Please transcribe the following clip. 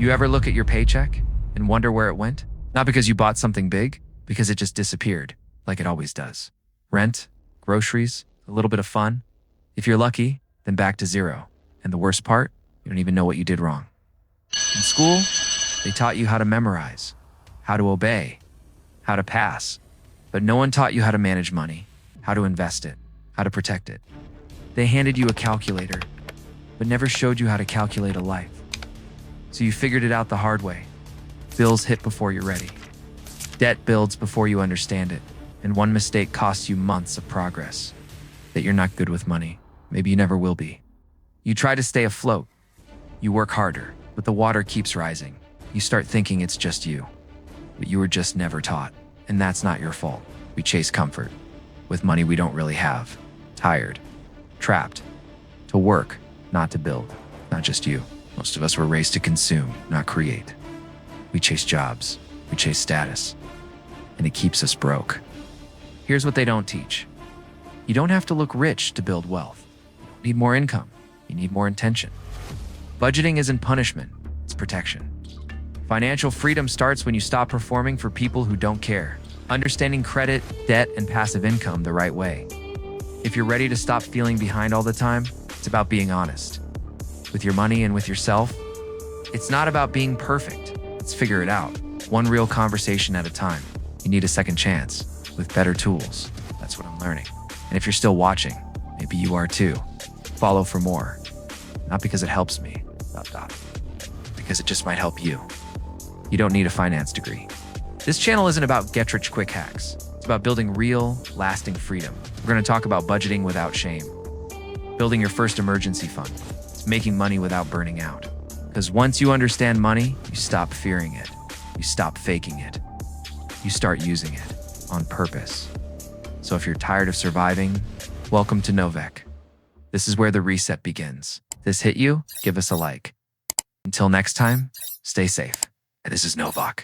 You ever look at your paycheck and wonder where it went? Not because you bought something big, because it just disappeared, like it always does. Rent, groceries, a little bit of fun. If you're lucky, then back to zero. And the worst part, you don't even know what you did wrong. In school, they taught you how to memorize, how to obey, how to pass. But no one taught you how to manage money, how to invest it, how to protect it. They handed you a calculator, but never showed you how to calculate a life. So you figured it out the hard way. Bills hit before you're ready. Debt builds before you understand it. And one mistake costs you months of progress. That you're not good with money. Maybe you never will be. You try to stay afloat. You work harder, but the water keeps rising. You start thinking it's just you. But you were just never taught. And that's not your fault. We chase comfort with money we don't really have. Tired. Trapped. To work, not to build. Not just you. Most of us were raised to consume, not create. We chase jobs. We chase status. And it keeps us broke. Here's what they don't teach. You don't have to look rich to build wealth. You don't need more income. You need more intention. Budgeting isn't punishment. It's protection. Financial freedom starts when you stop performing for people who don't care. Understanding credit, debt, and passive income the right way. If you're ready to stop feeling behind all the time, it's about being honest. With your money and with yourself, it's not about being perfect. Let's figure it out. One real conversation at a time. You need a second chance with better tools. That's what I'm learning. And if you're still watching, maybe you are too. Follow for more. Not because it helps me, because it just might help you. You don't need a finance degree. This channel isn't about get-rich-quick hacks. It's about building real, lasting freedom. We're going to talk about budgeting without shame, building your first emergency fund, making money without burning out. Because once you understand money, you stop fearing it. You stop faking it. You start using it on purpose. So if you're tired of surviving, welcome to Novac. This is where the reset begins. This hit you? Give us a like. Until next time, stay safe. And this is Novac.